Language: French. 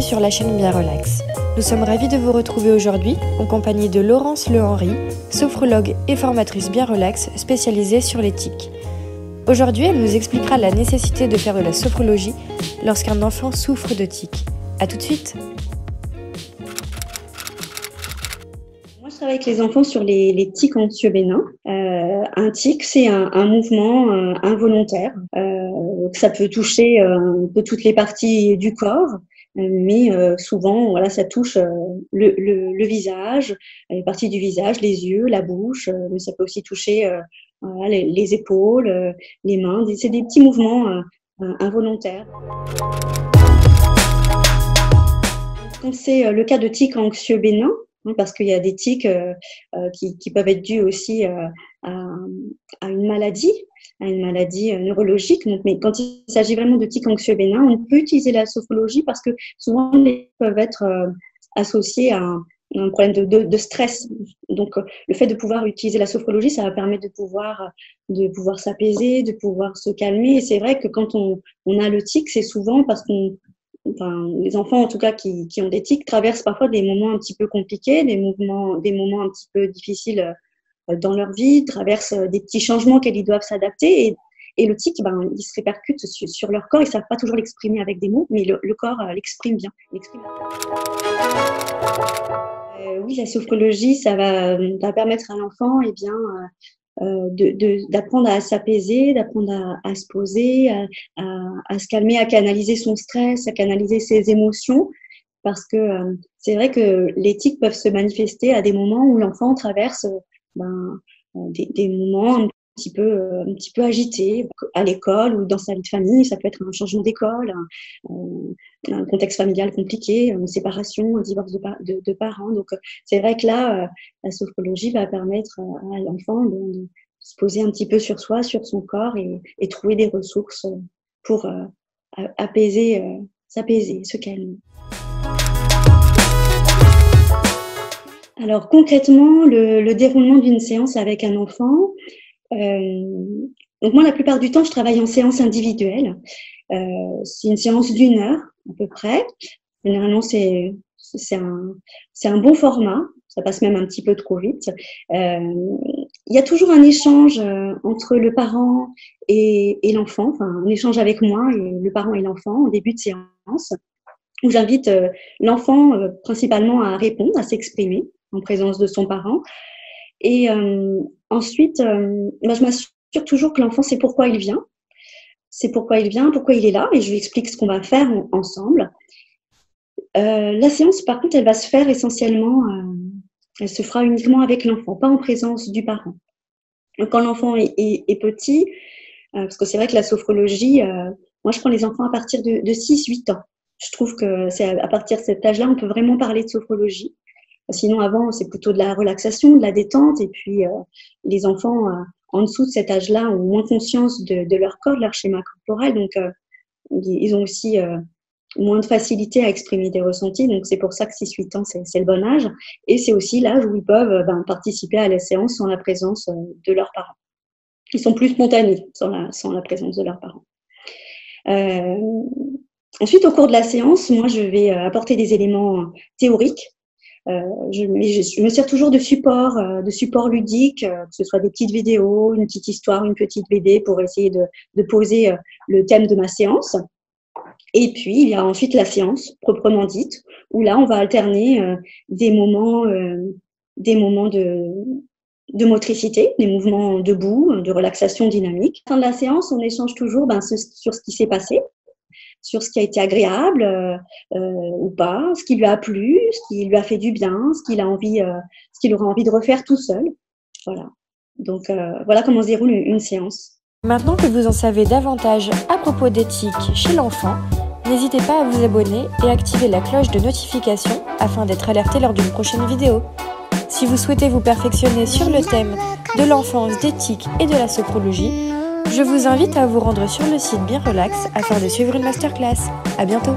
sur la chaîne Bien Relax. Nous sommes ravis de vous retrouver aujourd'hui en compagnie de Laurence Le-Henri, sophrologue et formatrice Bien Relax spécialisée sur les tics. Aujourd'hui, elle nous expliquera la nécessité de faire de la sophrologie lorsqu'un enfant souffre de tics. A tout de suite. Moi, je travaille avec les enfants sur les tics anxieux bénins. Un tic, c'est un mouvement involontaire. Ça peut toucher un peu toutes les parties du corps, mais souvent, voilà, ça touche le visage, les parties du visage, les yeux, la bouche. Mais ça peut aussi toucher voilà, les épaules, les mains. C'est des petits mouvements involontaires. Quand c'est le cas de tic anxieux bénin, parce qu'il y a des tics qui peuvent être dus aussi à une maladie neurologique. Donc, mais quand il s'agit vraiment de tics anxieux bénins, on peut utiliser la sophrologie parce que souvent ils peuvent être associés à un problème de stress. Donc, le fait de pouvoir utiliser la sophrologie, ça va permettre de pouvoir s'apaiser, de pouvoir se calmer. Et c'est vrai que quand on a le tic, c'est souvent parce les enfants en tout cas qui ont des tics traversent parfois des moments un petit peu compliqués, des moments un petit peu difficiles dans leur vie, traversent des petits changements auxquels ils doivent s'adapter et le tic, il se répercute sur leur corps. Ils savent pas toujours l'exprimer avec des mots, mais le corps l'exprime bien. Oui, la sophrologie, ça va permettre à l'enfant d'apprendre à s'apaiser, d'apprendre à se poser, à se calmer, à canaliser son stress, à canaliser ses émotions, parce que c'est vrai que les tics peuvent se manifester à des moments où l'enfant traverse des moments un petit peu agités, à l'école ou dans sa vie de famille. Ça peut être un changement d'école, un contexte familial compliqué, une séparation, un divorce de parents. Donc c'est vrai que là, la sophrologie va permettre à l'enfant de se poser un petit peu sur soi, sur son corps et trouver des ressources pour s'apaiser, se calmer. Alors concrètement, le déroulement d'une séance avec un enfant, donc moi la plupart du temps je travaille en séance individuelle. C'est une séance d'1 heure à peu près. Généralement c'est un bon format, ça passe même un petit peu trop vite. Il y a toujours un échange entre le parent et l'enfant, enfin un échange avec moi et le parent et l'enfant en début de séance, où j'invite l'enfant principalement à répondre, à s'exprimer en présence de son parent. Et ensuite, je m'assure toujours que l'enfant sait pourquoi il vient, pourquoi il est là, et je lui explique ce qu'on va faire ensemble. La séance, par contre, elle va se faire essentiellement, elle se fera uniquement avec l'enfant, pas en présence du parent. Donc, quand l'enfant est petit, parce que c'est vrai que la sophrologie, moi je prends les enfants à partir de 6-8 ans. Je trouve que c'est à partir de cet âge-là, on peut vraiment parler de sophrologie. Sinon, avant, c'est plutôt de la relaxation, de la détente. Et puis, les enfants en dessous de cet âge-là ont moins conscience de leur corps, de leur schéma corporel. Donc, ils ont aussi moins de facilité à exprimer des ressentis. Donc, c'est pour ça que 6-8 ans, c'est le bon âge. Et c'est aussi l'âge où ils peuvent participer à la séance sans la présence de leurs parents. Ils sont plus spontanés sans la présence de leurs parents. Ensuite, au cours de la séance, moi, je vais apporter des éléments théoriques. Je me sers toujours de support ludique, que ce soit des petites vidéos, une petite histoire, une petite BD pour essayer de poser le thème de ma séance. Et puis, il y a ensuite la séance proprement dite, où là, on va alterner des moments de motricité, des mouvements debout, de relaxation dynamique. À la fin de la séance, on échange toujours sur ce qui s'est passé, sur ce qui a été agréable ou pas, ce qui lui a plu, ce qui lui a fait du bien, ce qu'il aura envie de refaire tout seul. Voilà. Donc voilà comment se déroule une séance. Maintenant que vous en savez davantage à propos des tics chez l'enfant, n'hésitez pas à vous abonner et activer la cloche de notification afin d'être alerté lors d'une prochaine vidéo. Si vous souhaitez vous perfectionner sur le thème de l'enfance, des tics et de la sophrologie, je vous invite à vous rendre sur le site Bien Relax afin de suivre une masterclass. À bientôt!